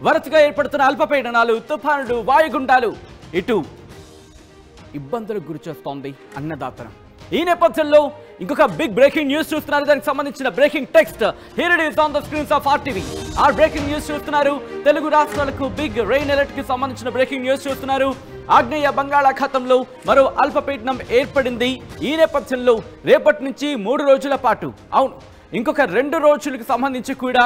వరసగా ఏర్పడుతున్న అల్పపీడనాలు, తుఫానులు, వాయుగుండాలు ఇటు ఇబ్బందులకు గురిచేస్తోంది అన్నదాతను. ఈ నేపథ్యంలో ఇంకొక బిగ్ బ్రేకింగ్ న్యూస్ చూస్తున్నారు. దానికి సంబంధించిన breaking text here it is on the screens of RTV. ఆ బ్రేకింగ్ న్యూస్ చూస్తున్నారు. తెలుగు రాష్ట్రాలకు బిగ్ రెయిన్ అలర్ట్ కి సంబంధించిన బ్రేకింగ్ న్యూస్ చూస్తున్నారు. ఆగ్నేయ బంగాళాఖాతంలో మరో అల్పపీడనం ఏర్పడింది. ఈ నేపథ్యంలో రేపటి నుంచి 3 రోజుల పాటు, అవును ఇంకొక 2 రోజులకు సంబంధించి కూడా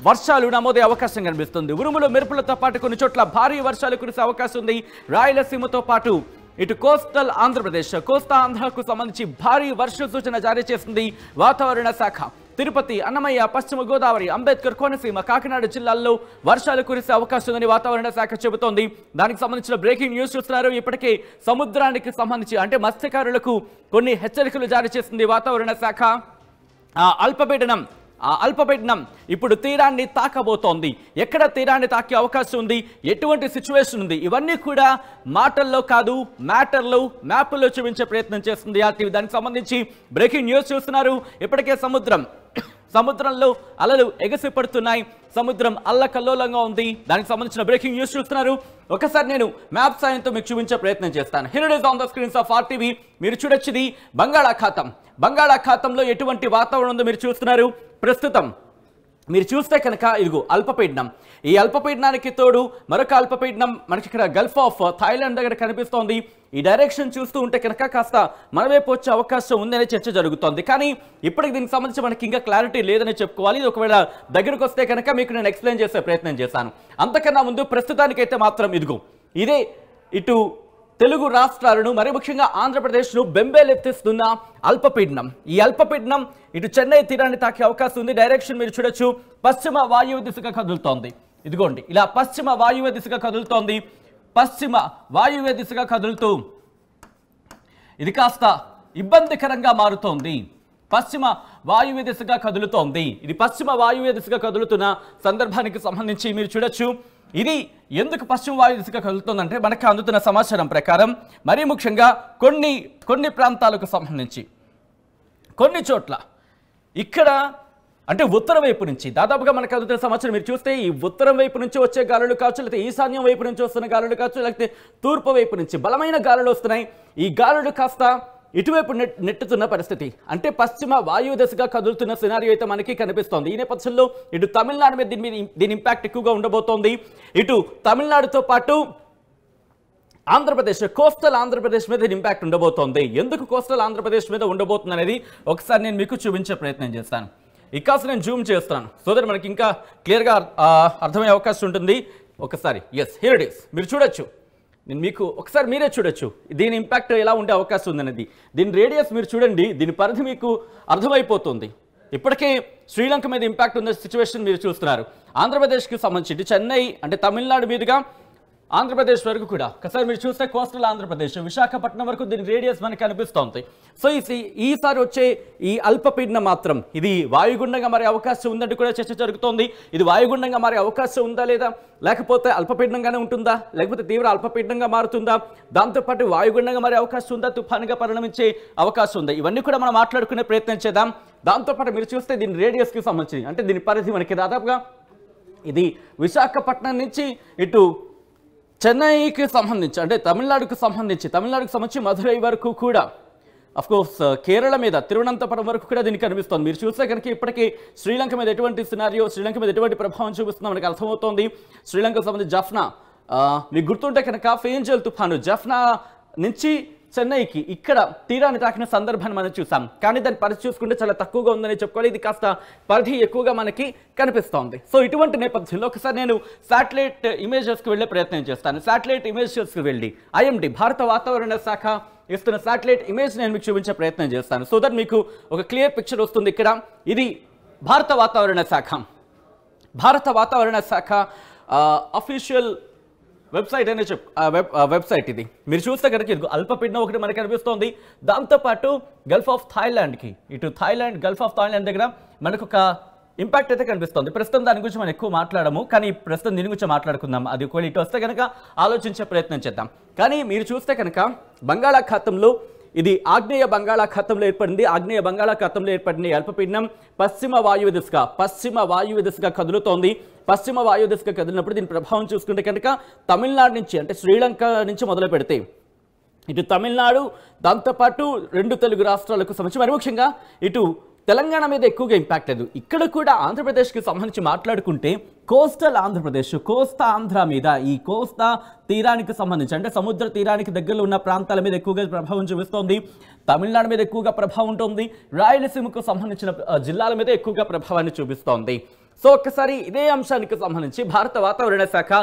వర్షాలు నమోదయ్యే అవకాశం కనిపిస్తుంది. ఉరుములు మెరుపులతో పాటు కొన్ని చోట్ల భారీ వర్షాలు కురిసే అవకాశం ఉంది. రాయలసీమతో పాటు ఇటు కోస్టల్ ఆంధ్రప్రదేశ్, కోస్తా ఆంధ్రకు సంబంధించి భారీ వర్ష సూచన జారీ చేసింది వాతావరణ శాఖ. తిరుపతి, అన్నమయ్య, పశ్చిమ గోదావరి, అంబేద్కర్, కోనసీమ, కాకినాడ జిల్లాల్లో వర్షాలు కురిసే అవకాశం ఉందని వాతావరణ శాఖ చెబుతోంది. దానికి సంబంధించిన బ్రేకింగ్ న్యూస్ చూస్తున్నారు. ఇప్పటికే సముద్రానికి సంబంధించి అంటే మత్స్యకారులకు కొన్ని హెచ్చరికలు జారీ చేసింది వాతావరణ శాఖ. అల్పపీడనం ఇప్పుడు తీరాన్ని తాకబోతోంది. ఎక్కడ తీరాన్ని తాకే అవకాశం ఉంది, ఎటువంటి సిచ్యువేషన్ ఉంది, ఇవన్నీ కూడా మాటల్లో కాదు మ్యాటర్లో, మ్యాప్లో చూపించే ప్రయత్నం చేస్తుంది ఆర్టీవీ. దానికి సంబంధించి బ్రేకింగ్ న్యూస్ చూస్తున్నారు. ఇప్పటికే సముద్రంలో అలలు ఎగసి పడుతున్నాయి. సముద్రం అల్లకల్లోలంగా ఉంది. దానికి సంబంధించిన బ్రేకింగ్ న్యూస్ చూస్తున్నారు. ఒకసారి నేను మ్యాప్ సాయంతో మీకు చూపించే ప్రయత్నం చేస్తాను. Here it is on the screens of RTV. మీరు చూడొచ్చుది బంగాళాఖాతంలో ఎటువంటి వాతావరణం ఉందో మీరు చూస్తున్నారు. ప్రస్తుతం మీరు చూస్తే కనుక ఇదిగో అల్పపీడనం. ఈ అల్పపీడనానికి తోడు మరొక అల్పపీడనం మనకి ఇక్కడ గల్ఫ్ ఆఫ్ థాయిలాండ్ దగ్గర కనిపిస్తోంది. ఈ డైరెక్షన్ చూస్తూ ఉంటే కనుక కాస్త మన వైపు వచ్చే అవకాశం ఉందనే చర్చ జరుగుతోంది. కానీ ఇప్పటికి దీనికి సంబంధించి మనకి ఇంకా క్లారిటీ లేదని చెప్పుకోవాలి. ఇది ఒకవేళ దగ్గరకు వస్తే కనుక మీకు నేను ఎక్స్ప్లెయిన్ చేసే ప్రయత్నం చేశాను. అంతకన్నా ముందు ప్రస్తుతానికైతే మాత్రం ఇదిగో ఇదే ఇటు తెలుగు రాష్ట్రాలను, మరి ముఖ్యంగా ఆంధ్రప్రదేశ్ను బెంబేలెత్తిస్తున్న అల్పపీడనం. ఈ అల్పపీడనం ఇటు చెన్నై తీరాన్ని తాకే అవకాశం ఉంది. డైరెక్షన్ మీరు చూడొచ్చు, పశ్చిమ వాయువ్య దిశగా కదులుతోంది. ఇదిగోండి ఇలా పశ్చిమ వాయువ్య దిశగా కదులుతోంది. పశ్చిమ వాయువ్య దిశగా కదులుతూ ఇది కాస్త ఇబ్బందికరంగా మారుతోంది. పశ్చిమ వాయువ్య దిశగా కదులుతోంది. ఇది పశ్చిమ వాయువ్య దిశగా కదులుతున్న సందర్భానికి సంబంధించి మీరు చూడొచ్చు. ఇది ఎందుకు పశ్చిమ వాయు దిశగా కదులుతుందంటే మనకు అందుతున్న సమాచారం ప్రకారం మరీ ముఖ్యంగా కొన్ని ప్రాంతాలకు సంబంధించి కొన్ని చోట్ల ఇక్కడ అంటే ఉత్తరం వైపు నుంచి దాదాపుగా మనకు అందుతున్న సమాచారం మీరు చూస్తే ఈ ఉత్తరం వైపు నుంచి వచ్చే గాలులు కావచ్చు, లేకపోతే ఈశాన్యం వైపు నుంచి వస్తున్న గాలులు కావచ్చు, లేకపోతే తూర్పు వైపు నుంచి బలమైన గాలులు వస్తున్నాయి. ఈ గాలులు కాస్త ఇటువైపు నెట్టుతున్న పరిస్థితి, అంటే పశ్చిమ వాయువు దశగా కదులుతున్న సినారియో అయితే మనకి కనిపిస్తోంది. ఈ నేపథ్యంలో ఇటు తమిళనాడు మీద దీని ఇంపాక్ట్ ఎక్కువగా ఉండబోతోంది. ఇటు తమిళనాడుతో పాటు ఆంధ్రప్రదేశ్, కోస్టల్ ఆంధ్రప్రదేశ్ మీద దీని ఇంపాక్ట్ ఉండబోతోంది. ఎందుకు కోస్టల్ ఆంధ్రప్రదేశ్ మీద ఉండబోతుంది అనేది ఒకసారి నేను మీకు చూపించే ప్రయత్నం చేస్తాను. ఇకాస నేను జూమ్ చేస్తాను సో దట్ మనకి ఇంకా క్లియర్గా అర్థమయ్యే అవకాశం ఉంటుంది. ఒకసారి ఎస్ హియర్ ఇట్ ఈస్ మీరు చూడొచ్చు. నేను మీకు ఒకసారి మీరే చూడొచ్చు దీని ఇంపాక్ట్ ఎలా ఉండే అవకాశం ఉందనేది. దీని రేడియస్ మీరు చూడండి, దీని పరిధి మీకు అర్థమైపోతుంది. ఇప్పటికే శ్రీలంక మీద ఇంపాక్ట్ ఉన్న సిచ్యువేషన్ మీరు చూస్తున్నారు. ఆంధ్రప్రదేశ్కి సంబంధించి చెన్నై అంటే తమిళనాడు మీదుగా ఆంధ్రప్రదేశ్ వరకు కూడా ఒకసారి మీరు చూస్తే కోస్టల్ ఆంధ్రప్రదేశ్, విశాఖపట్నం వరకు దీని రేడియస్ మనకి కనిపిస్తోంది. సో ఈసారి వచ్చే ఈ అల్పపీడనం మాత్రం ఇది వాయుగుండంగా మారే అవకాశం ఉందంటే కూడా చర్చ జరుగుతోంది. ఇది వాయుగుండంగా మారే అవకాశం ఉందా లేదా, లేకపోతే అల్పపీడనంగానే ఉంటుందా, లేకపోతే తీవ్ర అల్పపీడనంగా మారుతుందా, దాంతోపాటు వాయుగుండంగా మారే అవకాశం ఉందా, తుఫానుగా పరిణమించే అవకాశం ఉందా, ఇవన్నీ కూడా మనం మాట్లాడుకునే ప్రయత్నం చేద్దాం. దాంతోపాటు మీరు చూస్తే దీని రేడియస్కి సంబంధించి అంటే దీని పరిధి మనకి దాదాపుగా ఇది విశాఖపట్నం నుంచి ఇటు చెన్నైకి సంబంధించి అంటే తమిళనాడుకు సంబంధించి మధురై వరకు కూడా అఫ్కోర్స్ కేరళ మీద తిరువనంతపురం వరకు కూడా దీనికి కనిపిస్తుంది. మీరు చూస్తే కనుక ఇప్పటికీ శ్రీలంక మీద ఎటువంటి సినారియో, శ్రీలంక మీద ఎటువంటి ప్రభావం చూపిస్తుందో మనకు అర్థమవుతోంది. శ్రీలంకకు సంబంధించి జఫ్నా మీకు గుర్తుంటే కనుక ఫేంజల్ తుఫాను జఫ్నా నుంచి చెన్నైకి ఇక్కడ తీరాన్ని తాకిన సందర్భాన్ని మనం చూసాం. కానీ దాని పరిధి చూసుకుంటే చాలా తక్కువగా ఉందని చెప్పుకోవాలి. ఇది కాస్త పరిధి ఎక్కువగా మనకి కనిపిస్తోంది. సో ఇటువంటి నేపథ్యంలో ఒకసారి నేను శాటిలైట్ ఇమేజెస్కి వెళ్ళే ప్రయత్నం చేస్తాను. శాటిలైట్ ఇమేజెస్కి వెళ్ళి ఐఎండీ భారత వాతావరణ శాఖ ఇస్తున్న శాటిలైట్ ఇమేజ్ నేను మీకు చూపించే ప్రయత్నం చేస్తాను. సో దట్ మీకు ఒక క్లియర్ పిక్చర్ వస్తుంది. ఇక్కడ ఇది భారత వాతావరణ శాఖ అఫీషియల్ వెబ్సైట్ అనే వెబ్సైట్ ఇది. మీరు చూస్తే కనుక ఇది అల్పపీడనం ఒకటి మనకి కనిపిస్తోంది. దాంతోపాటు గల్ఫ్ ఆఫ్ థాయిలాండ్కి ఇటు గల్ఫ్ ఆఫ్ థాయిలాండ్ దగ్గర మనకు ఒక ఇంపాక్ట్ అయితే కనిపిస్తుంది. ప్రస్తుతం దాని గురించి మనం ఎక్కువ మాట్లాడము, కానీ ప్రస్తుతం దీని గురించి మాట్లాడుకుందాం. అది ఒకవేళ ఇటు వస్తే కనుక ఆలోచించే ప్రయత్నం చేద్దాం. కానీ మీరు చూస్తే కనుక బంగాళాఖాతంలో ఇది ఆగ్నేయ బంగాళాఖాతంలో ఏర్పడింది. ఆగ్నేయ బంగాళాఖాతంలో ఏర్పడిన అల్పపీడనం పశ్చిమ వాయువ్య దిశగా కదులుతోంది. పశ్చిమ వాయువ్య దిశగా కదిలినప్పుడు దీని ప్రభావం చూసుకుంటే కనుక తమిళనాడు నుంచి అంటే శ్రీలంక నుంచి మొదలు పెడితే ఇటు తమిళనాడు, దాంతోపాటు 2 తెలుగు రాష్ట్రాలకు సంబంధించి మరి ముఖ్యంగా ఇటు తెలంగాణ మీద ఎక్కువగా ఇంపాక్ట్ లేదు. ఇక్కడ కూడా ఆంధ్రప్రదేశ్కి సంబంధించి మాట్లాడుకుంటే కోస్టల్ ఆంధ్రప్రదేశ్, కోస్తా ఆంధ్ర మీద, ఈ కోస్తా తీరానికి సంబంధించి అంటే సముద్ర తీరానికి దగ్గరలో ఉన్న ప్రాంతాల మీద ఎక్కువగా ప్రభావం చూపిస్తోంది. తమిళనాడు మీద ఎక్కువగా ప్రభావం ఉంటుంది. రాయలసీమకు సంబంధించిన జిల్లాల మీద ఎక్కువగా ప్రభావాన్ని చూపిస్తోంది. సో ఒక్కసారి ఇదే అంశానికి సంబంధించి భారత వాతావరణ శాఖ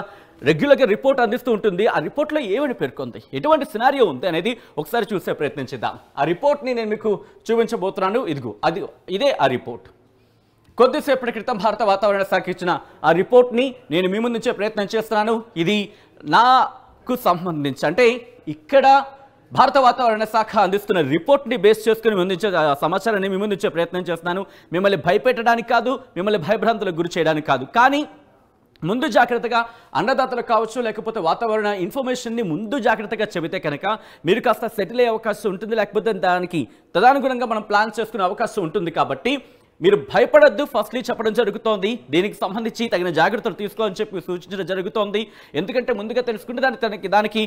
రెగ్యులర్గా రిపోర్ట్ అందిస్తూ ఉంటుంది. ఆ రిపోర్ట్లో ఏమని పేర్కొంది, ఎటువంటి సినారియో ఉంది అనేది ఒకసారి చూసే ప్రయత్నించిద్దాం. ఆ రిపోర్ట్ని నేను మీకు చూపించబోతున్నాను. ఇదే ఆ రిపోర్ట్. కొద్దిసేపటి క్రితం భారత వాతావరణ శాఖ ఇచ్చిన ఆ రిపోర్ట్ని నేను మీ ముందుంచే ప్రయత్నం చేస్తున్నాను. ఇది నాకు సంబంధించి అంటే ఇక్కడ భారత వాతావరణ శాఖ అందిస్తున్న రిపోర్ట్ని బేస్ చేసుకుని ముందుంచే సమాచారాన్ని మీ ముందుంచే ప్రయత్నం చేస్తున్నాను. మిమ్మల్ని భయపెట్టడానికి కాదు, మిమ్మల్ని భయభ్రాంతులకు గురి చేయడానికి కాదు, కానీ ముందు జాగ్రత్తగా అన్నదాతలు కావచ్చు, లేకపోతే వాతావరణ ఇన్ఫర్మేషన్ని ముందు జాగ్రత్తగా చెబితే కనుక మీరు కాస్త సెటిల్ అయ్యే అవకాశం ఉంటుంది. లేకపోతే దానికి తదనుగుణంగా మనం ప్లాన్ చేసుకునే అవకాశం ఉంటుంది. కాబట్టి మీరు భయపడద్దు, ఫస్ట్లీ చెప్పడం జరుగుతోంది. దీనికి సంబంధించి తగిన జాగ్రత్తలు తీసుకోవాలని చెప్పి సూచించడం జరుగుతోంది. ఎందుకంటే ముందుగా తెలుసుకుంటే దానికి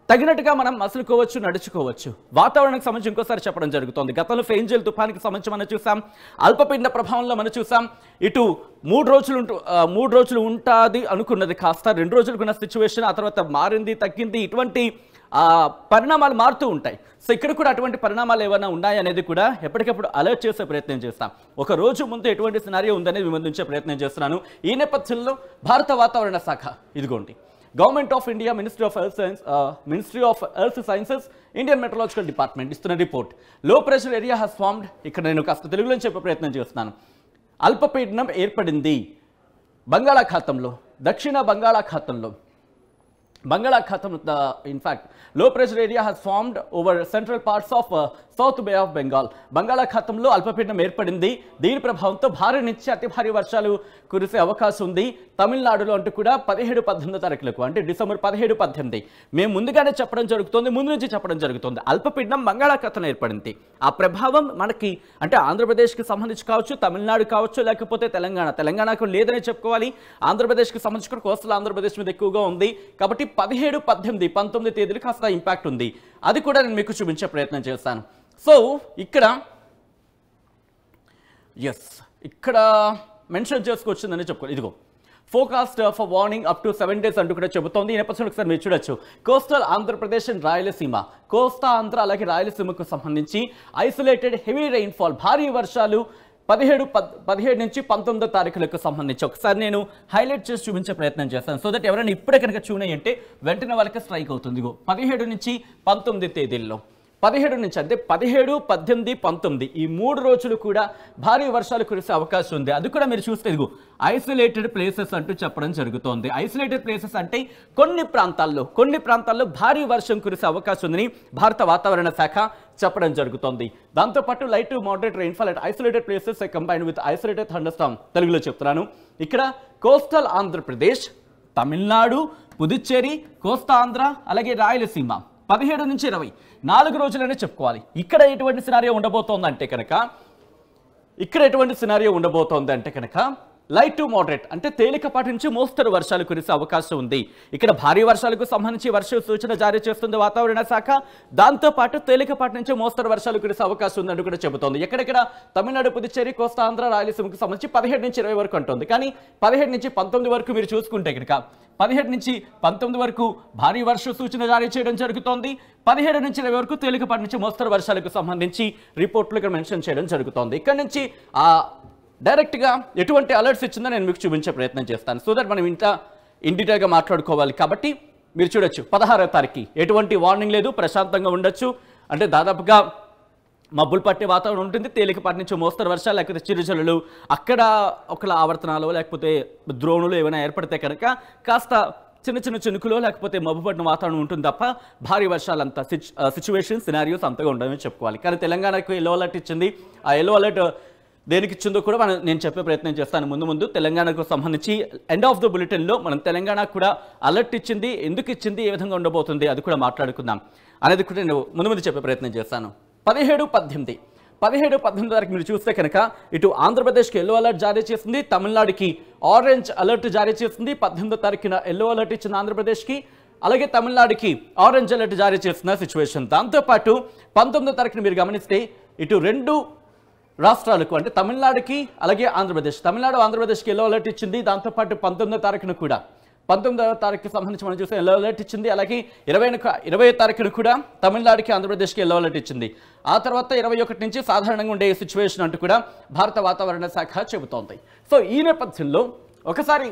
తగినట్టుగా మనం మసులుకోవచ్చు, నడుచుకోవచ్చు. వాతావరణానికి సంబంధించి ఇంకోసారి చెప్పడం జరుగుతోంది. గతంలో ఫెంజల్ తుఫానికి సంబంధించి మనం చూసాం, అల్పపీడన ప్రభావంలో మనం చూసాం. ఇటు 3 రోజులు ఉంటుంది అనుకున్నది కాస్త 2 రోజులకున్న సిచ్యువేషన్, ఆ తర్వాత మారింది, తగ్గింది. ఇటువంటి పరిణామాలు మారుతూ ఉంటాయి. సో ఇక్కడ కూడా అటువంటి పరిణామాలు ఏమైనా ఉన్నాయనేది కూడా ఎప్పటికప్పుడు అలర్ట్ చేసే ప్రయత్నం చేస్తాం. ఒక రోజు ముందు ఎటువంటి సినారియో ఉందనేది విమర్శించే ప్రయత్నం చేస్తున్నాను. ఈ నేపథ్యంలో భారత వాతావరణ శాఖ ఇదిగోండి, government of India, ministry of earth sciences, Indian metrological department ఇస్తున్న రిపోర్ట్, లో ప్రెషర్ ఏరియా హ్యాస్ ఫార్మ్డ్. ఇక్కడ నేను కాస్త తెలుగులో చెప్పే ప్రయత్నం చేస్తున్నాను. అల్పపీడనం ఏర్పడింది బంగాళాఖాతంలో, దక్షిణ బంగాళాఖాతంలో. In fact low pressure area has formed over central parts of south Bay of Bengal. బంగాళాఖాతంలో అల్పపీడనం ఏర్పడింది. దీని ప్రభావంతో భారీ నుంచి అతి భారీ వర్షాలు కురిసే అవకాశం ఉంది తమిళనాడులో అంటూ కూడా 17-18 తారీఖులకు, అంటే డిసెంబర్ 17-18 మేము ముందుగానే చెప్పడం జరుగుతుంది, ముందు నుంచి చెప్పడం జరుగుతుంది. అల్పపీడనం బంగాళాఖాతంలో ఏర్పడింది. ఆ ప్రభావం మనకి అంటే ఆంధ్రప్రదేశ్కి సంబంధించి కావచ్చు, తమిళనాడు కావచ్చు, లేకపోతే తెలంగాణకు లేదని చెప్పుకోవాలి. ఆంధ్రప్రదేశ్కి సంబంధించి కూడా కోస్టల్ ఆంధ్రప్రదేశ్ మీద ఎక్కువగా ఉంది. కాబట్టి 17, 18, 19 తేదీలు కాస్త ఇంపాక్ట్ ఉంది. అది కూడా నేను మీకు చూపించే ప్రయత్నం చేస్తాను. సో ఇక్కడ మెన్షన్ చేసుకోవచ్చిందని చెప్పుకోవాలి. ఇదిగో forecast for warning up to 7 days అంటూ కూడా చెబుతోంది. ఈ నేపథ్యంలో ఒకసారి మీరు చూడొచ్చు, కోస్టల్ ఆంధ్రప్రదేశ్ అండ్ రాయలసీమ, కోస్తా ఆంధ్ర అలాగే రాయలసీమకు సంబంధించి ఐసోలేటెడ్ హెవీ రెయిన్ఫాల్, భారీ వర్షాలు 17 నుంచి 19 తారీఖులకు సంబంధించి ఒకసారి నేను హైలైట్ చేసి చూపించే ప్రయత్నం చేస్తాను. సో దట్ ఎవరైనా ఇప్పుడే కనుక చూనే అంటే వెంటనే వాళ్ళకి స్ట్రైక్ అవుతుంది. 17 నుంచి 19 తేదీల్లో, 17 నుంచి అంటే 17, 18, 19 ఈ 3 రోజులు కూడా భారీ వర్షాలు కురిసే అవకాశం ఉంది. అది కూడా మీరు చూస్తే ఇదిగో ఐసోలేటెడ్ ప్లేసెస్ అంటూ చెప్పడం జరుగుతోంది. ఐసోలేటెడ్ ప్లేసెస్ అంటే కొన్ని ప్రాంతాల్లో భారీ వర్షం కురిసే అవకాశం ఉందని భారత వాతావరణ శాఖ చెప్పడం జరుగుతోంది. దాంతోపాటు light to moderate rainfall at isolated places combined with isolated thunderstorm. తెలుగులో చెప్తున్నాను. ఇక్కడ కోస్టల్ ఆంధ్రప్రదేశ్, తమిళనాడు, పుదుచ్చేరి, కోస్తా ఆంధ్ర అలాగే రాయలసీమ 17 నుంచి 20 4 రోజులనే చెప్పుకోవాలి. ఇక్కడ ఎటువంటి సినారియో ఉండబోతోందంటే కనుక లైట్ టు మోడరేట్ అంటే తేలికపాటి నుంచి మోస్తరు వర్షాలు కురిసే అవకాశం ఉంది. ఇక్కడ భారీ వర్షాలకు సంబంధించి వర్ష సూచన జారీ చేస్తుంది వాతావరణ శాఖ. దాంతోపాటు తేలికపాటి నుంచి మోస్తరు వర్షాలు కురిసే అవకాశం ఉందంటూ కూడా చెబుతోంది. ఎక్కడెక్కడ తమిళనాడు, పుదుచ్చేరి, కోస్తా ఆంధ్ర, రాయలసీమకు సంబంధించి 17 నుంచి 20 వరకు అంటుంది. కానీ 17 నుంచి 19 వరకు మీరు చూసుకుంటే కనుక 17 నుంచి 19 వరకు భారీ వర్ష సూచన జారీ చేయడం జరుగుతోంది. 17 నుంచి 20 వరకు తేలికపాటి నుంచి మోస్తరు వర్షాలకు సంబంధించి రిపోర్ట్లు ఇక్కడ మెన్షన్ చేయడం జరుగుతోంది. ఇక్కడ నుంచి డైరెక్ట్గా ఎటువంటి అలర్ట్స్ ఇచ్చిందో నేను మీకు చూపించే ప్రయత్నం చేస్తాను. సో దట్ మనం ఇన్ డీటెయిల్గా మాట్లాడుకోవాలి. కాబట్టి మీరు చూడొచ్చు 16వ తారీఖు ఎటువంటి వార్నింగ్ లేదు, ప్రశాంతంగా ఉండొచ్చు. అంటే దాదాపుగా మబ్బులు పట్టే వాతావరణం ఉంటుంది. తేలికపాటి నుంచి మోస్తరు వర్షాలు లేకపోతే చిరుజల్లులు, అక్కడ ఒకల ఆవర్తనాలు లేకపోతే ద్రోణులు ఏమైనా ఏర్పడితే కనుక కాస్త చిన్న చిన్న చినుకులో లేకపోతే మబ్బు పట్టిన వాతావరణం ఉంటుంది తప్ప భారీ వర్షాలంతా సిచ్యువేషన్ సినారియోస్ అంతగా ఉండవని చెప్పుకోవాలి. కానీ తెలంగాణకు ఎల్లో అలర్ట్ ఇచ్చింది. ఆ ఎల్లో అలర్ట్ దేనికి ఇచ్చిందో కూడా నేను చెప్పే ప్రయత్నం చేస్తాను ముందు తెలంగాణకు సంబంధించి ఎండ్ ఆఫ్ ద బులెటిన్లో మనం తెలంగాణకు కూడా అలర్ట్ ఇచ్చింది, ఎందుకు ఇచ్చింది, ఏ విధంగా ఉండబోతుంది అది కూడా మాట్లాడుకుందాం అనేది కూడా నేను ముందు చెప్పే ప్రయత్నం చేస్తాను. 17-18 వరకు మీరు చూస్తే కనుక ఇటు ఆంధ్రప్రదేశ్కి ఎల్లో అలర్ట్ జారీ చేసింది, తమిళనాడుకి ఆరెంజ్ అలర్ట్ జారీ చేసింది. 18వ తారీఖున ఎల్లో అలర్ట్ ఇచ్చిన ఆంధ్రప్రదేశ్కి, అలాగే తమిళనాడుకి ఆరెంజ్ అలర్ట్ జారీ చేస్తున్న సిచ్యువేషన్. దాంతోపాటు 19వ తారీఖున మీరు గమనిస్తే ఇటు రెండు రాష్ట్రాలకు అంటే తమిళనాడుకి అలాగే తమిళనాడు ఆంధ్రప్రదేశ్కి ఎల్లో అలర్ట్ ఇచ్చింది. దాంతోపాటు 19వ తారీఖున కూడా 19వ తారీఖుకి సంబంధించి మనం చూస్తే ఎల్లో అలర్ట్ ఇచ్చింది. అలాగే 20వ తారీఖున కూడా తమిళనాడుకి ఆంధ్రప్రదేశ్కి ఎల్లో అలర్ట్ ఇచ్చింది. ఆ తర్వాత 21 నుంచి సాధారణంగా ఉండే సిచ్యువేషన్ అంటూ కూడా భారత వాతావరణ శాఖ చెబుతోంది. సో ఈ నేపథ్యంలో ఒకసారి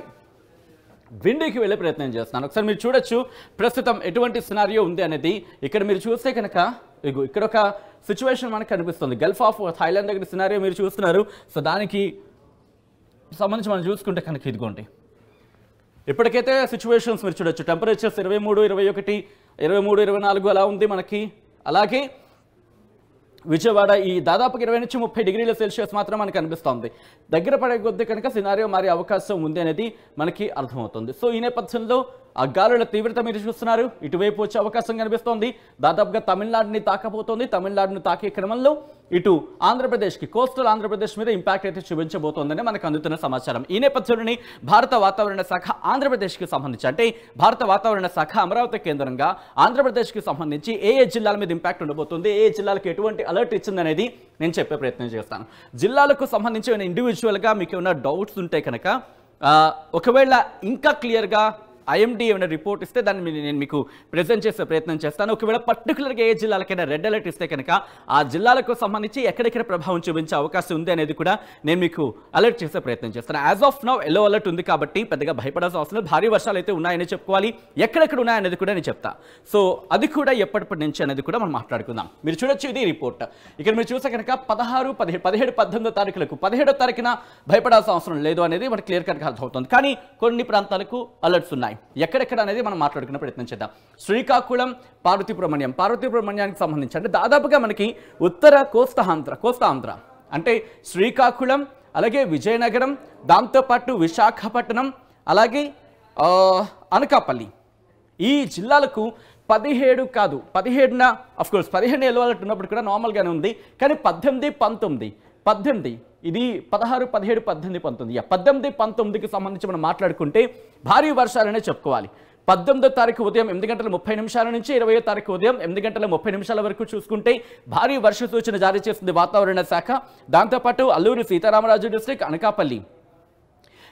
విండీకి వెళ్ళే ప్రయత్నం చేస్తున్నాను. ఒకసారి మీరు చూడొచ్చు ప్రస్తుతం ఎటువంటి సినారియో ఉంది అనేది. ఇక్కడ మీరు చూస్తే కనుక ఇక్కడ ఒక సిచ్యువేషన్ మనకు కనిపిస్తుంది. గల్ఫ్ ఆఫ్ థాయిలాండ్ దగ్గర సినారియో మీరు చూస్తున్నారు. సో దానికి సంబంధించి మనం చూసుకుంటే కనుక ఇదిగోండి, ఇప్పటికైతే సిచ్యువేషన్స్ మీరు చూడొచ్చు. టెంపరేచర్స్ 23, 21, 23, 24 అలా ఉంది మనకి. అలాగే విజయవాడ ఈ దాదాపుగా 20 నుంచి 30 డిగ్రీల సెల్సియస్ మాత్రం మనకు అనిపిస్తుంది. దగ్గర పడే కొద్దీ కనుక సినారియో మారే అవకాశం ఉంది అనేది మనకి అర్థమవుతుంది. సో ఈ నేపథ్యంలో ఆ గాలుల తీవ్రత మీరు చూస్తున్నారు, ఇటువైపు వచ్చే అవకాశం కనిపిస్తోంది. దాదాపుగా తమిళనాడుని తాకబోతోంది. తమిళనాడును తాకే క్రమంలో ఇటు ఆంధ్రప్రదేశ్కి, కోస్టల్ ఆంధ్రప్రదేశ్ మీద ఇంపాక్ట్ అయితే చూపించబోతోందని మనకు అందుతున్న సమాచారం. ఈ నేపథ్యంలోని భారత వాతావరణ శాఖ ఆంధ్రప్రదేశ్కి సంబంధించి, అంటే భారత వాతావరణ శాఖ అమరావతి కేంద్రంగా ఆంధ్రప్రదేశ్కి సంబంధించి ఏ జిల్లాల మీద ఇంపాక్ట్ ఉండబోతుంది, ఏ జిల్లాలకు ఎటువంటి అలర్ట్ ఇచ్చిందనేది నేను చెప్పే ప్రయత్నం చేస్తాను. జిల్లాలకు సంబంధించి ఇండివిజువల్గా మీకు ఏమైనా డౌట్స్ ఉంటే కనుక ఒకవేళ ఇంకా క్లియర్గా ఐఎండీ ఏమైనా రిపోర్ట్ ఇస్తే దాన్ని నేను మీకు ప్రెజెంట్ చేసే ప్రయత్నం చేస్తాను. ఒకవేళ పర్టికులర్గా ఏ జిల్లాలకైనా రెడ్ అలర్ట్ ఇస్తే కనుక ఆ జిల్లాలకు సంబంధించి ఎక్కడెక్కడ ప్రభావం చూపించే అవకాశం ఉంది అనేది కూడా నేను మీకు అలర్ట్ చేసే ప్రయత్నం చేస్తాను. As of now yellow alert ఉంది కాబట్టి పెద్దగా భయపడాల్సిన అవసరం లేదు. భారీ వర్షాలు అయితే ఉన్నాయని చెప్పుకోవాలి. ఎక్కడెక్కడ ఉన్నాయనేది కూడా నేను చెప్తా. సో అది కూడా ఎప్పటి నుంచి అనేది కూడా మనం మాట్లాడుకుందాం. మీరు చూడొచ్చు, ఇది రిపోర్ట్. ఇక్కడ మీరు చూస్తే కనుక 16, 17, 18 తారీఖులకు 17వ తారీఖున భయపడాల్సిన అవసరం లేదు అనేది మనకి క్లియర్ కట్గా అర్థమవుతుంది. కానీ కొన్ని ప్రాంతాలకు అలర్ట్స్ ఉన్నాయి. ఎక్కడెక్కడ అనేది మనం మాట్లాడుకునే ప్రయత్నం చేద్దాం. శ్రీకాకుళం, పార్వతీపురమణ్యానికి సంబంధించి అంటే దాదాపుగా మనకి ఉత్తర కోస్తా ఆంధ్ర అంటే శ్రీకాకుళం, అలాగే విజయనగరం, దాంతోపాటు విశాఖపట్నం, అలాగే అనకాపల్లి ఈ జిల్లాలకు 17 కాదు 17న అఫ్కోర్స్ 15 ఎల్లో అలర్ట్ ఉన్నప్పుడు కూడా నార్మల్గానే ఉంది. కానీ 18, 19 ఇది 16, 17, 18, 19 18, 19కి సంబంధించి మనం మాట్లాడుకుంటే భారీ వర్షాలనే చెప్పుకోవాలి. 18వ తారీఖు ఉదయం 8:30 నుంచి 20వ తారీఖు ఉదయం 8:30 వరకు చూసుకుంటే భారీ వర్ష సూచన జారీ చేస్తుంది వాతావరణ శాఖ. దాంతోపాటు అల్లూరి సీతారామరాజు డిస్ట్రిక్ట్, అనకాపల్లి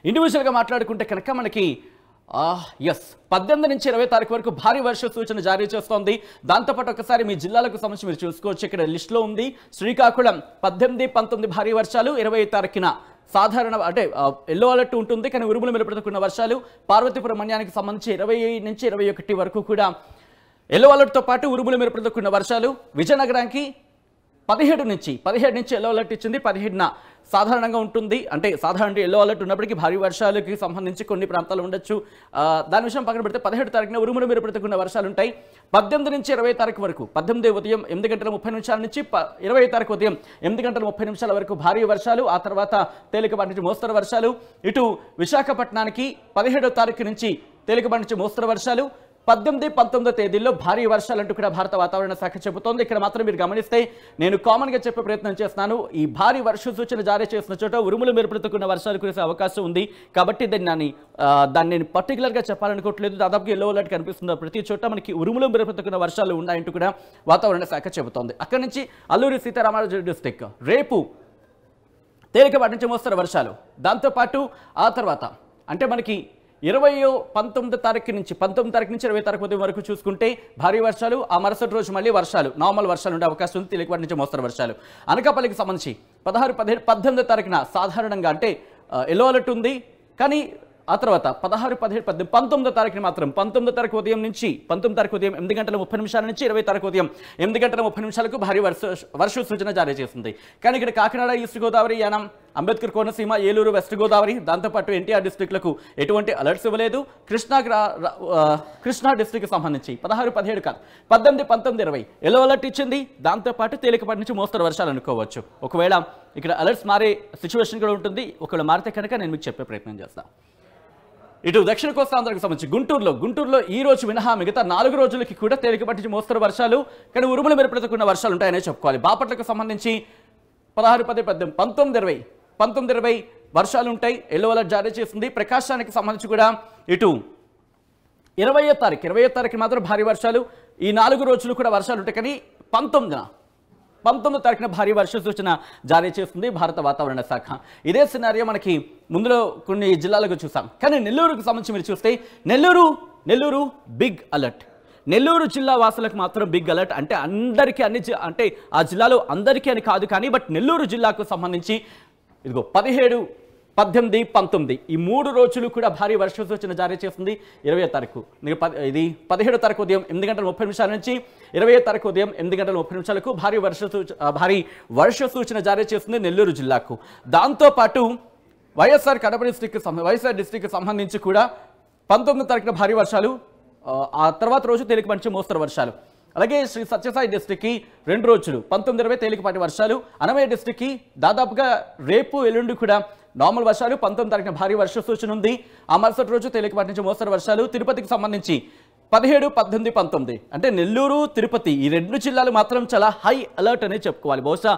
ఇండివిజువల్గా మాట్లాడుకుంటే కనుక మనకి 18 నుంచి 20 తారీఖు వరకు భారీ వర్ష సూచన జారీ చేస్తోంది. దాంతోపాటు ఒకసారి మీ జిల్లాలకు సంబంధించి మీరు చూసుకోవచ్చు, ఇక్కడ లిస్టులో ఉంది. శ్రీకాకుళం 18, 19 భారీ వర్షాలు, 20 తారీఖున సాధారణ అంటే ఎల్లో అలర్ట్ ఉంటుంది కానీ ఉరుములు మెరుపులు వర్షాలు. పార్వతీపురమణ్యానికి సంబంధించి 20 నుంచి 21 వరకు కూడా ఎల్లో అలర్ట్తో పాటు ఉరుములు మెరుపులు వర్షాలు. విజయనగరానికి 17 నుంచి ఎల్లో అలర్ట్ ఇచ్చింది. 17న సాధారణంగా ఉంటుంది, అంటే సాధారణ ఎల్లో అలర్ట్ ఉన్నప్పటికీ భారీ వర్షాలకి సంబంధించి కొన్ని ప్రాంతాలు ఉండొచ్చు. దాని విషయం పక్కన పెడితే 17 తారీఖున ఉరుములు మెరుపులు వర్షాలు ఉంటాయి. 18 నుంచి 20 తారీఖు వరకు 18 ఉదయం 8:30 నుంచి 20 తారీఖు ఉదయం 8:30 వరకు భారీ వర్షాలు. ఆ తర్వాత తేలికపాటి నుంచి మోస్తరు వర్షాలు. ఇటు విశాఖపట్నానికి 17వ తారీఖు నుంచి తేలికపాటి నుంచి మోస్తరు వర్షాలు. 18, 19 తేదీల్లో భారీ వర్షాలంటూ కూడా భారత వాతావరణ శాఖ చెబుతోంది. ఇక్కడ మాత్రం మీరు గమనిస్తే నేను కామన్గా చెప్పే ప్రయత్నం చేస్తున్నాను. ఈ భారీ వర్ష సూచన జారీ చేసిన చోట ఉరుములు మెరుపులతో వర్షాలు కురిసే అవకాశం ఉంది కాబట్టి దాన్ని నేను పర్టికులర్గా చెప్పాలనుకోవట్లేదు. దాదాపుగా ఎల్లో అలర్ట్ కనిపిస్తుంది. ప్రతి చోట మనకి ఉరుములు మెరుపులతో వర్షాలు ఉన్నాయంటూ కూడా వాతావరణ శాఖ చెబుతోంది. అక్కడి నుంచి అల్లూరి సీతారామరాజు డిస్ట్రిక్ట్ రేపు తేలికపాటి నుంచి మోస్తరు వర్షాలు. దాంతోపాటు ఆ తర్వాత అంటే మనకి 19 తారీఖు నుంచి 20 తారీఖు ఉదయం వరకు చూసుకుంటే భారీ వర్షాలు. ఆ మరుసటి రోజు మళ్ళీ వర్షాలు, నార్మల్ వర్షాలు ఉండే అవకాశం ఉంది. తేలికపాటి నుంచి మోస్తరు వర్షాలు. అనకాపల్లికి సంబంధించి 16, 17, 18 తారీఖున సాధారణంగా అంటే ఎల్లో అలర్ట్ ఉంది కానీ ఆ తర్వాత 16, 17, 18, 19వ తారీఖుని మాత్రం 19వ తారీఖు ఉదయం నుంచి 19వ తారీఖు ఉదయం 8 గంటల 30 నిమిషాల నుంచి 20 తారీఖు ఉదయం 8 గంటల 30 నిమిషాలకు భారీ వర్ష సూచన జారీ చేస్తుంది. కానీ ఇక్కడ కాకినాడ ఈస్ట్ గోదావరి, యానం, అంబేద్కర్ కోనసీమ, ఏలూరు వెస్ట్ గోదావరి, దాంతోపాటు ఎన్టీఆర్ డిస్ట్రిక్ట్లకు ఎటువంటి అలర్ట్స్ ఇవ్వలేదు. కృష్ణా డిస్ట్రిక్ట్కి సంబంధించి 16, 17 కాదు 18, 19, 20 ఎల్లో అలర్ట్ ఇచ్చింది. దాంతోపాటు తేలికపాటి నుంచి మోస్తరు వర్షాలు అనుకోవచ్చు. ఒకవేళ ఇక్కడ అలర్ట్స్ మారే సిచ్యువేషన్ కూడా ఉంటుంది. ఒకవేళ మారితే కనుక నేను మీకు చెప్పే ప్రయత్నం చేస్తాను. ఇటు దక్షిణ కోస్తాంధ్రకు సంబంధించి గుంటూరులో ఈ రోజు మినహా మిగతా 4 రోజులకి కూడా తేలికపాటి నుంచి మోస్తరు వర్షాలు, కానీ ఉరుములు మెరుపులతో కూడిన వర్షాలు ఉంటాయనే చెప్పుకోవాలి. బాపట్లకు సంబంధించి 16, 10, 18, 19, 20 వర్షాలు ఉంటాయి. ఎల్లో అలర్ట్ జారీ చేస్తుంది. ప్రకాశానికి సంబంధించి కూడా ఇటు 20వ తారీఖు మాత్రం భారీ వర్షాలు. ఈ 4 రోజులు కూడా వర్షాలు ఉంటాయి. కానీ 19వ తారీఖున భారీ వర్ష సూచన జారీ చేస్తుంది భారత వాతావరణ శాఖ. ఇదే సినారియో మనకి ముందులో కొన్ని జిల్లాలకు చూసాం. కానీ నెల్లూరుకు సంబంధించి మీరు చూస్తే నెల్లూరు బిగ్ అలర్ట్. నెల్లూరు జిల్లా వాసులకు మాత్రం బిగ్ అలర్ట్. అంటే అందరికీ అంటే ఆ జిల్లాలో అందరికీ అని కాదు, కానీ బట్ నెల్లూరు జిల్లాకు సంబంధించి ఇదిగో 17, 18, 19 ఈ 3 రోజులు కూడా భారీ వర్ష సూచన జారీ చేస్తుంది. 20వ తారీఖు ఇది 17వ తారీఖు ఉదయం 8 గంటల 30 నిమిషాల నుంచి 20వ తారీఖు ఉదయం 8 గంటల 30 నిమిషాలకు భారీ వర్ష సూచన జారీ చేస్తుంది నెల్లూరు జిల్లాకు. దాంతోపాటు వైఎస్ఆర్ కడప డిస్ట్రిక్ట్కి సంబంధించి కూడా 19వ తారీఖున భారీ వర్షాలు, ఆ తర్వాత రోజు తేలికపాటి మోస్తరు వర్షాలు. అలాగే శ్రీ సత్యసాయి డిస్ట్రిక్ట్కి 2 రోజులు 19, 20 తేలికపాటి వర్షాలు. అన్నమయ్య డిస్ట్రిక్ట్కి దాదాపుగా రేపు ఎల్లుండి కూడా నార్మల్ వర్షాలు. 19వ తారీఖున భారీ వర్ష సూచన ఉంది. ఆ మరుసటి రోజు తేలికపాటి నుంచి మోస్తరు వర్షాలు. తిరుపతికి సంబంధించి 17, 18, 19 అంటే నెల్లూరు, తిరుపతి ఈ 2 జిల్లాలు మాత్రం చాలా హై అలర్ట్ అనేది చెప్పుకోవాలి. బహుశా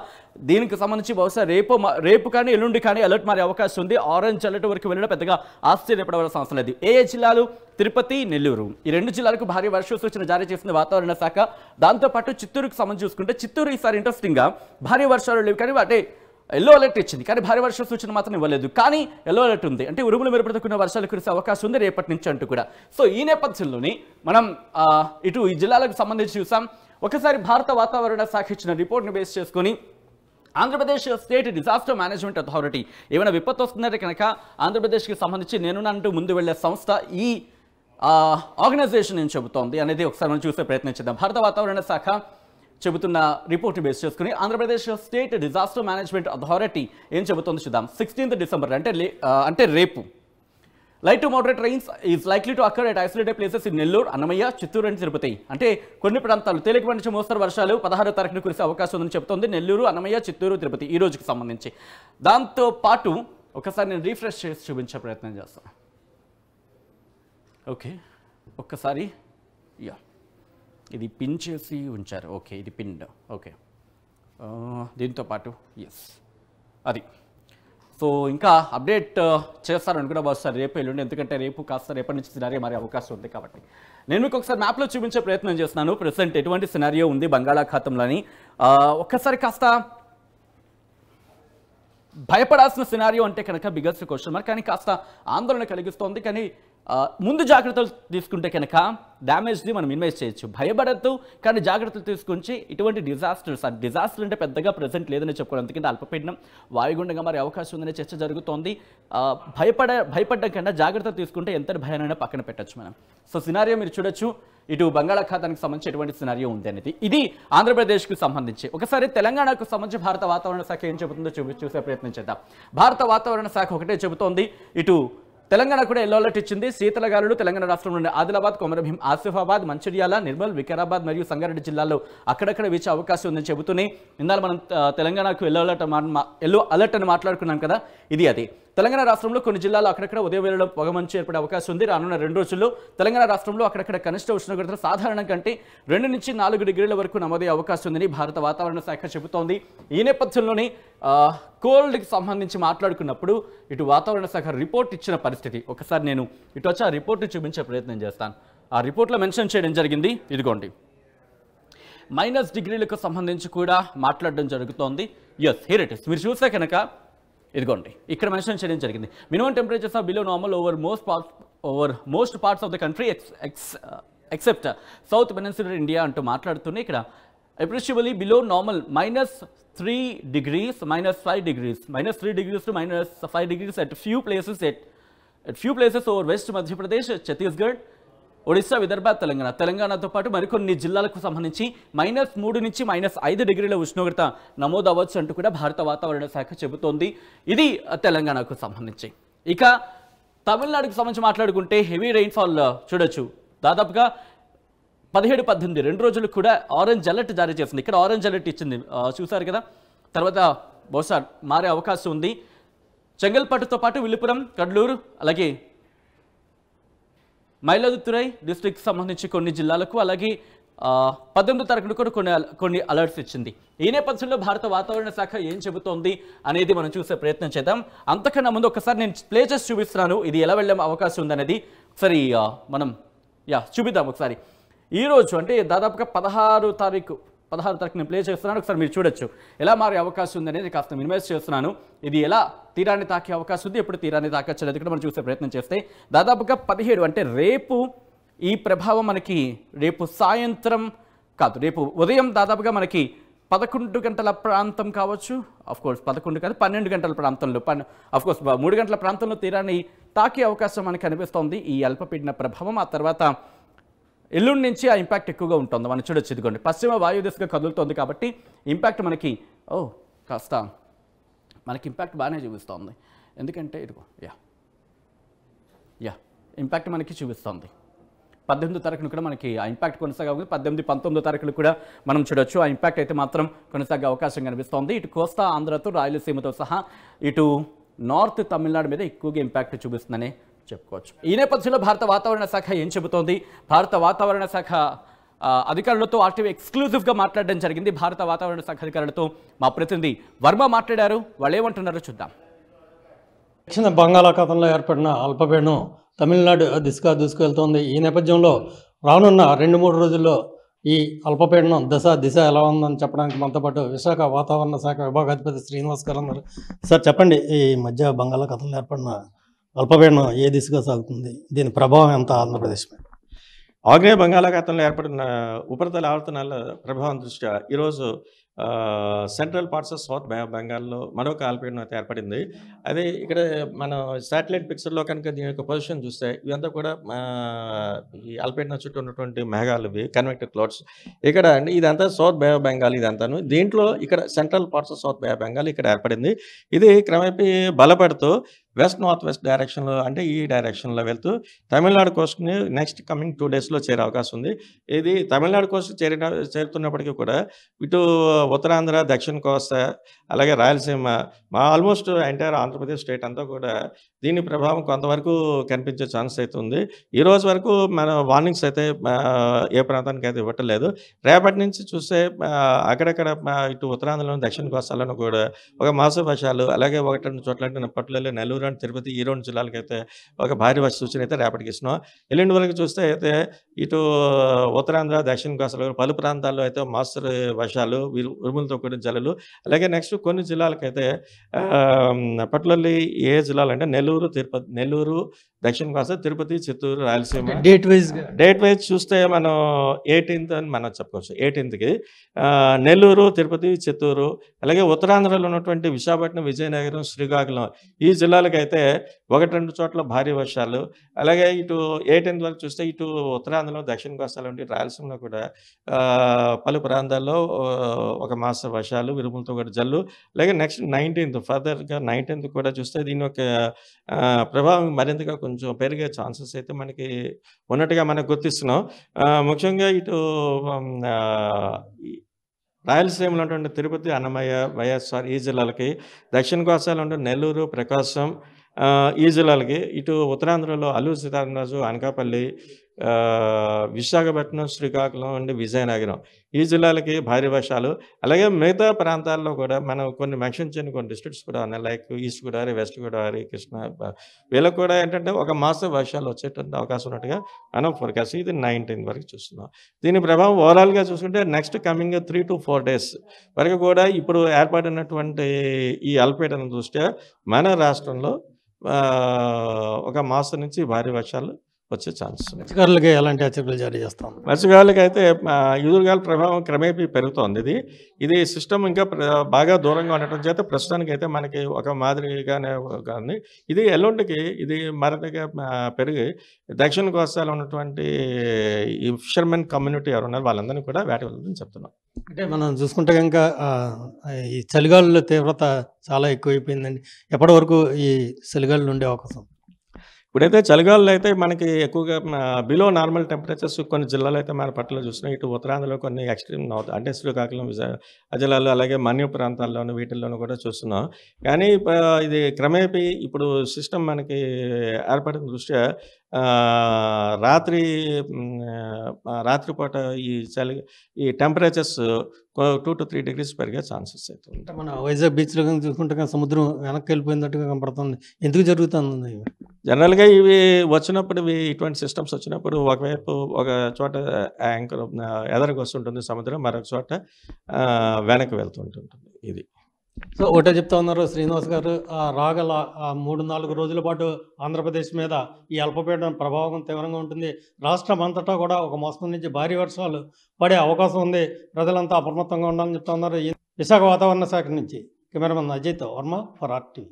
దీనికి సంబంధించి రేపు కానీ ఎల్లుండి కానీ అలర్ట్ మారే అవకాశం ఉంది. ఆరెంజ్ అలర్ట్ వరకు వెళ్ళడం పెద్దగా ఆశ్చర్యపడవలసిన అవసరం లేదు. ఏ జిల్లాలు? తిరుపతి, నెల్లూరు ఈ 2 జిల్లాలకు భారీ వర్ష సూచన జారీ చేసింది వాతావరణ శాఖ. దాంతోపాటు చిత్తూరుకు సంబంధించి చూసుకుంటే చిత్తూరు ఈసారి ఇంట్రెస్టింగ్గా భారీ వర్షాలు లేవు, కానీ వాటి ఎల్లో అలర్ట్ ఇచ్చింది. కానీ భారీ వర్ష సూచన మాత్రం ఇవ్వలేదు. కానీ ఎల్లో అలర్ట్ ఉంది. అంటే ఉరుములు మెరుపులతో కూడిన వర్షాలు కురిసే అవకాశం ఉంది రేపటి నుంచి అంటూ కూడా. సో ఈ నేపథ్యంలోని మనం ఇటు ఈ జిల్లాలకు సంబంధించి చూసాం. ఒకసారి భారత వాతావరణ శాఖ ఇచ్చిన రిపోర్ట్ని బేస్ చేసుకొని Andhra Pradesh state disaster management authority ఏమైనా విపత్తు వస్తుందంటే కనుక ఆంధ్రప్రదేశ్కి సంబంధించి నేనునంటూ ముందు వెళ్లే సంస్థ ఈ ఆర్గనైజేషన్ ఏం చెబుతోంది అనేది ఒకసారి మనం చూసే ప్రయత్నం చేద్దాం. భారత వాతావరణ శాఖ చెబుతున్న రిపోర్ట్ బేస్ చేసుకుని Andhra Pradesh state disaster management authority ఏం చెబుతోంది చూద్దాం. 16th December అంటే రేపు light to moderate rains is likely to occur at isolated places in Nellore, Annamayya, Chittoor and Tirupati. అంటే కొన్ని ప్రాంతాలు తేలికపాటి నుంచి మోస్తరు వర్షాలు 16వ తారీఖున కురిసే అవకాశం ఉందని చెబుతోంది నెల్లూరు, అన్నమయ్య, చిత్తూరు, తిరుపతి ఈ రోజుకి సంబంధించి. దాంతో పాటు ఒకసారి నేను రీఫ్రెష్ చేసి చూపించే ప్రయత్నం చేస్తాను. ఓకే, ఒక్కసారి ఇది పిన్ చేసి ఉంచారు. ఓకే, ఇది పిన్. ఓకే, దీంతో పాటు అది సో ఇంకా అప్డేట్ చేస్తారని కూడా వస్తారు రేపు ఎల్లుండి. ఎందుకంటే రేపు కాస్త రేపటి నుంచి సినారియో మారే అవకాశం ఉంది కాబట్టి నేను మీకు ఒకసారి మ్యాప్లో చూపించే ప్రయత్నం చేస్తున్నాను. ప్రెసెంట్ ఎటువంటి సినారియో ఉంది బంగాళాఖాతంలోని. ఒక్కసారి కాస్త భయపడాల్సిన సినారియో అంటే కనుక బిగ్గెస్ట్ క్వశ్చన్ మార్క్, కానీ కాస్త ఆందోళన కలిగిస్తోంది. కానీ ముందు జాగ్రత్తలు తీసుకుంటే కనుక డ్యామేజ్ని మనం మినిమైజ్ చేయొచ్చు. భయపడద్దు, కానీ జాగ్రత్తలు తీసుకుంటే ఇటువంటి డిజాస్టర్ అంటే పెద్దగా ప్రెజెంట్ లేదని చెప్పుకోవాలి. ఎందుకంటే అల్పపీడనం వాయుగుండంగా మరి అవకాశం ఉందనే చర్చ జరుగుతోంది. భయపడ్డం కన్నా జాగ్రత్త తీసుకుంటే ఎంత భయానైనా పక్కన పెట్టచ్చు మనం. సో సినారియో మీరు చూడొచ్చు. ఇటు బంగాళాఖాతానికి సంబంధించి ఎటువంటి సినారియో ఉంది అనేది ఇది ఆంధ్రప్రదేశ్కి సంబంధించి. ఒకసారి తెలంగాణకు సంబంధించి భారత వాతావరణ శాఖ ఏం చెబుతుందో చూసే ప్రయత్నం చేద్దాం. భారత వాతావరణ శాఖ ఒకటే చెబుతోంది, ఇటు తెలంగాణ కూడా ఎల్లో అలర్ట్ ఇచ్చింది. శీతల గాలులు తెలంగాణ రాష్ట్రంలోని ఆదిలాబాద్, కొమరభీం, ఆసిఫాబాద్, మంచిర్యాల, నిర్మల్, వికారాబాద్ మరియు సంగారెడ్డి జిల్లాల్లో అక్కడక్కడ వీచే అవకాశం ఉందని చెబుతూనే ఇందాక మనం తెలంగాణకు ఎల్లో అలర్ట్ అని మాట్లాడుకున్నాం కదా, ఇది అదే. తెలంగాణ రాష్ట్రంలో కొన్ని జిల్లాల్లో అక్కడక్కడ ఉదయం వేళలో పొగమంచు ఏర్పడే అవకాశం ఉంది. రానున్న 2 రోజుల్లో తెలంగాణ రాష్ట్రంలో అక్కడక్కడ కనిష్ట ఉష్ణోగ్రతలు సాధారణం కంటే 2 నుంచి 4 డిగ్రీల వరకు నమోదయ్యే అవకాశం ఉందని భారత వాతావరణ శాఖ చెబుతోంది. ఈ నేపథ్యంలోనే కోల్డ్కి సంబంధించి మాట్లాడుకున్నప్పుడు ఇటు వాతావరణ శాఖ రిపోర్ట్ ఇచ్చిన పరిస్థితి ఒకసారి నేను ఇటు వచ్చి ఆ రిపోర్ట్ చూపించే ప్రయత్నం చేస్తాను. ఆ రిపోర్ట్లో మెన్షన్ చేయడం జరిగింది. ఇదిగోండి, -డిగ్రీలకు సంబంధించి కూడా మాట్లాడడం జరుగుతోంది. Here it is. మీరు చూస్తే కనుక ఇదిగోండి ఇక్కడ మెన్షన్ చేయడం జరిగింది. Minimum temperatures are below normal over most parts of the country except south peninsular India అంటూ మాట్లాడుతూనే ఇక్కడ appreciably below normal -3 degrees, -5 degrees, -3 degrees to -5 degrees at few places at at few places over west Madhya Pradesh, Chhattisgarh, Odisha, Vidarbha, తెలంగాణతో పాటు మరికొన్ని జిల్లాలకు సంబంధించి -3 నుంచి -5 డిగ్రీల ఉష్ణోగ్రత నమోదు అవ్వచ్చు అంటూ కూడా భారత వాతావరణ శాఖ చెబుతోంది. ఇది తెలంగాణకు సంబంధించి. ఇక తమిళనాడుకు సంబంధించి మాట్లాడుకుంటే హెవీ రెయిన్ఫాల్ చూడొచ్చు. దాదాపుగా 17-18 2 రోజులు కూడా ఆరెంజ్ అలర్ట్ జారీ చేసింది. ఇక్కడ ఆరెంజ్ అలర్ట్ ఇచ్చింది చూసారు కదా. తర్వాత బహుశా మారే అవకాశం ఉంది. చెంగల్పట్టుతో పాటు విల్లుపురం, కడ్లూరు, అలాగే మైలాదుతురై డిస్ట్రిక్ట్ సంబంధించి కొన్ని జిల్లాలకు, అలాగే 18వ తారీఖున కూడా కొన్ని అలర్ట్స్ ఇచ్చింది. ఈ నేపథ్యంలో భారత వాతావరణ శాఖ ఏం చెబుతోంది అనేది మనం చూసే ప్రయత్నం చేద్దాం. అంతకన్నా ముందు ఒకసారి నేను ప్లే చేసి చూపిస్తున్నాను ఇది ఎలా వెళ్ళే అవకాశం ఉందనేది. ఒకసారి మనం చూపిద్దాం ఒకసారి. ఈరోజు అంటే దాదాపుగా 16వ తారీఖు నేను ప్లే చేస్తున్నాను. ఒకసారి మీరు చూడొచ్చు ఎలా మారే అవకాశం ఉంది అనేది కాస్త మినిమైజ్ చేస్తున్నాను. ఇది ఎలా తీరాన్ని తాకే అవకాశం ఉంది, ఎప్పుడు తీరాన్ని తాకొచ్చు అనేది కూడా మనం చూసే ప్రయత్నం చేస్తే దాదాపుగా 17 అంటే రేపు ఈ ప్రభావం మనకి రేపు సాయంత్రం కాదు, రేపు ఉదయం దాదాపుగా మనకి 11 గంటల ప్రాంతం కావచ్చు. అఫ్కోర్స్ 11 కాదు 12 గంటల ప్రాంతంలో అఫ్కోర్స్ 3 గంటల ప్రాంతంలో తీరాన్ని తాకే అవకాశం మనకి కనిపిస్తోంది ఈ అల్పపీడన ప్రభావం. ఆ తర్వాత ఎల్లుండి నుంచి ఆ ఇంపాక్ట్ ఎక్కువగా ఉంటుంది. మనం చూడొచ్చు, ఇదిగోండి పశ్చిమ వాయు దిశగా కదులుతోంది కాబట్టి ఇంపాక్ట్ మనకి కాస్త మనకి ఇంపాక్ట్ బాగానే చూపిస్తోంది. ఎందుకంటే ఇదిగో ఇంపాక్ట్ మనకి చూపిస్తోంది. 18వ తారీఖున కూడా మనకి ఆ ఇంపాక్ట్ కొనసాగుతుంది. 18, 19వ తారీఖులు కూడా మనం చూడొచ్చు ఆ ఇంపాక్ట్ అయితే మాత్రం కొనసాగే అవకాశం కనిపిస్తోంది. ఇటు కోస్తా ఆంధ్రతో రాయలసీమతో సహా ఇటు నార్త్ తమిళనాడు మీద ఎక్కువగా ఇంపాక్ట్ చూపిస్తుందని చెప్పుకోవచ్చు. ఈ నేపథ్యంలో భారత వాతావరణ శాఖ ఏం చెబుతోంది? భారత వాతావరణ శాఖ అధికారులతో ఆర్టీవీ ఎక్స్క్లూజివ్గా మాట్లాడడం జరిగింది. భారత వాతావరణ శాఖ అధికారులతో మా ప్రతినిధి వర్మ మాట్లాడారు. వాళ్ళు ఏమంటున్నారో చూద్దాం. దక్షిణ బంగాళాఖాతంలో ఏర్పడిన అల్పపీడనం తమిళనాడు దిశగా దూసుకెళ్తోంది. ఈ నేపథ్యంలో రానున్న 2-3 రోజుల్లో ఈ అల్పపీడనం దిశ ఎలా ఉందని చెప్పడానికి మనతో పాటు విశాఖ వాతావరణ శాఖ విభాగాధిపతి శ్రీనివాస్ గారు ఉన్నారు. సార్ చెప్పండి, ఈ మధ్య బంగాళాఖాతంలో ఏర్పడిన అల్పపీడనం ఏ దిశగా సాగుతుంది, దీని ప్రభావం ఎంత ఆంధ్రప్రదేశ్ మీద? ఆగ్నేయ బంగాళాఖాతంలో ఏర్పడిన ఉపరితల ఆవర్తనాల ప్రభావం దృష్ట్యా ఈరోజు central parts of south Bay of బెంగాల్లో మరొక అల్పపీడనం అయితే ఏర్పడింది. అదే ఇక్కడ మనం శాటిలైట్ పిక్చర్లో కనుక దీని యొక్క పొజిషన్ చూస్తే ఇవంతా కూడా ఈ అల్పపీడనం చుట్టూ ఉన్నటువంటి మేఘాలు, ఇవి కన్వెక్టెడ్ క్లౌడ్స్. ఇక్కడ అండి ఇదంతా సౌత్ బే ఆఫ్ బెంగాల్ ఇదంతాను. దీంట్లో ఇక్కడ central parts of south Bay of Bengal ఇక్కడ ఏర్పడింది. ఇది క్రమేపీ బలపడుతూ వెస్ట్ డైరెక్షన్లో అంటే ఈ డైరెక్షన్లో వెళ్తూ తమిళనాడు కోస్ట్ని నెక్స్ట్ కమింగ్ 2 డేస్లో చేరే అవకాశం ఉంది. ఇది తమిళనాడు కోస్ట్ చేరుతున్నప్పటికీ కూడా ఇటు ఉత్తరాంధ్ర, దక్షిణ కోస్తా, అలాగే Rayalaseema, almost entire Andhra Pradesh state అంతా కూడా దీని ప్రభావం కొంతవరకు కనిపించే ఛాన్స్ అయితే ఉంది. ఈ రోజు వరకు మన వార్నింగ్స్ అయితే ఏ ప్రాంతానికి అయితే ఇవ్వట్లేదు. రేపటి నుంచి చూస్తే అక్కడక్కడ ఇటు ఉత్తరాంధ్రలోని, దక్షిణ కోస్తాలను కూడా ఒక మాస వర్షాలు, అలాగే 1-2 చోట్ల అంటే పట్టులలో నెల్లూరు అండ్ తిరుపతి ఈ 2 జిల్లాలకు అయితే ఒక భారీ వర్ష సూచన అయితే రేపటికి ఇస్తున్నాం. ఎల్లుండి వరకు చూస్తే అయితే ఇటు ఉత్తరాంధ్ర, దక్షిణ కోస్తాలో పలు ప్రాంతాల్లో అయితే మాస్తరు వర్షాలు, ఉరుములతో కూడిన జల్లులు, అలాగే నెక్స్ట్ కొన్ని జిల్లాలకైతే పట్టులల్లి ఏ జిల్లాలు అంటే నెల్లూరు, దక్షిణ కోస్తా, తిరుపతి, చిత్తూరు, రాయలసీమ డేట్ వైజ్ చూస్తే మనం 18th అని మనం చెప్పుకోవచ్చు. 18కి నెల్లూరు, తిరుపతి, చిత్తూరు, అలాగే ఉత్తరాంధ్రలో ఉన్నటువంటి విశాఖపట్నం, విజయనగరం, శ్రీకాకుళం ఈ జిల్లాలకైతే 1-2 చోట్ల భారీ వర్షాలు, అలాగే ఇటు 18th వరకు చూస్తే ఇటు ఉత్తరాంధ్రలో, దక్షిణ కోస్తాలో ఉంటే రాయలసీమలో కూడా పలు ప్రాంతాల్లో ఒక మాస వర్షాలు, విరుములతో కూడా జల్లు, అలాగే నెక్స్ట్ 19th ఫర్దర్గా 19th కూడా చూస్తే దీని యొక్క ప్రభావం మరింతగా కొంచెం పెరిగే ఛాన్సెస్ అయితే మనకి ఉన్నట్టుగా మనకు గుర్తిస్తున్నాం. ముఖ్యంగా ఇటు రాయలసీమలో ఉన్నటువంటి తిరుపతి, అన్నమయ్య, వైఎస్ఆర్ ఈ జిల్లాలకి, దక్షిణ కోస్తాలో ఉండే నెల్లూరు, ప్రకాశం ఈ జిల్లాలకి, ఇటు ఉత్తరాంధ్రలో అల్లూరు సీతారామరాజు, అనకాపల్లి, విశాఖపట్నం, శ్రీకాకుళం అండ్ విజయనగరం ఈ జిల్లాలకి భారీ వర్షాలు, అలాగే మిగతా ప్రాంతాల్లో కూడా మనం కొన్ని మెన్షన్ చేయని కొన్ని డిస్ట్రిక్ట్స్ కూడా ఉన్నాయి. Like east Godavari, west Godavari, Krishna, వీళ్ళకి కూడా ఏంటంటే ఒక మాస వర్షాలు వచ్చేటువంటి అవకాశం ఉన్నట్టుగా మనం ఫోర్కాస్ట్ ఇది 19 వరకు చూస్తున్నాం. దీని ప్రభావం ఓవరాల్గా చూసుకుంటే నెక్స్ట్ కమింగ్ 3 to 4 days వరకు కూడా ఇప్పుడు ఏర్పడినటువంటి ఈ అల్పపీడనం దృష్ట్యా మన రాష్ట్రంలో ఒక మాసం నుంచి భారీ వర్షాలు వచ్చే ఛాన్స్ ఉంది. మత్స్యకారులకి ఎలాంటి హెచ్చరికలు జారీ చేస్తాం? మత్స్యకారులకైతే ఎదురుగాల ప్రభావం క్రమేపీ పెరుగుతోంది. ఇది సిస్టమ్ ఇంకా బాగా దూరంగా ఉండటం చేత ప్రస్తుతానికైతే మనకి ఒక మాదిరిగానే ఉంది. ఇది ఎల్లుండికి ఇది మరింతగా పెరిగి దక్షిణ కోస్తాలో ఉన్నటువంటి ఈ ఫిషర్మెన్ కమ్యూనిటీ ఎవరు ఉన్నారు వాళ్ళందరినీ కూడా వేట వెళ్ళదని చెప్తున్నాం. అంటే మనం చూసుకుంటే కనుక ఈ చలిగాలుల తీవ్రత చాలా ఎక్కువైపోయిందండి. ఎప్పటి వరకు ఈ చలిగాలులు ఉండే అవకాశం? ఇప్పుడైతే చలిగాలులో అయితే మనకి ఎక్కువగా బిలో నార్మల్ టెంపరేచర్స్ కొన్ని జిల్లాలో అయితే మన పట్ల చూసినా ఇటు ఉత్తరాంధ్రలో కొన్ని ఎక్స్ట్రీమ్ అంటే శ్రీకాకుళం జిల్లాలో అలాగే మన్య ప్రాంతాల్లోనూ వీటిల్లోనూ కూడా చూస్తున్నాం. కానీ ఇది క్రమేపీ ఇప్పుడు సిస్టమ్ మనకి ఏర్పడిన దృష్ట్యా రాత్రిపూట ఈ టెంపరేచర్స్ 2 to 3 degrees పెరిగే ఛాన్సెస్ అయితే ఉంటాయి. అంటే మన వైజాగ్ బీచ్లో కానీ చూసుకుంటే కనుక సముద్రం వెనక్కి వెళ్ళిపోయినట్టుగా కనపడుతుంది. ఎందుకు జరుగుతుంది? జనరల్గా ఇవి వచ్చినప్పుడు ఇటువంటి సిస్టమ్స్ వచ్చినప్పుడు ఒకవైపు ఒక చోట యాంకర్ ఎదరికి వస్తుంటుంది సముద్రం, మరొక చోట వెనక్కి వెళ్తుంటుంది. ఇది సో ఒకటే చెప్తా ఉన్నారు శ్రీనివాస్ గారు, రాగల 3-4 రోజుల పాటు ఆంధ్రప్రదేశ్ మీద ఈ అల్పపీడనం ప్రభావం తీవ్రంగా ఉంటుంది. రాష్ట్రం అంతటా కూడా ఒక మోస్తరు నుంచి భారీ వర్షాలు పడే అవకాశం ఉంది. ప్రజలంతా అప్రమత్తంగా ఉండాలని చెప్తా ఉన్నారు. విశాఖ వాతావరణ శాఖ నుంచి కెమెరామెన్ అజయ్తో వర్మ ఫర్ RTV.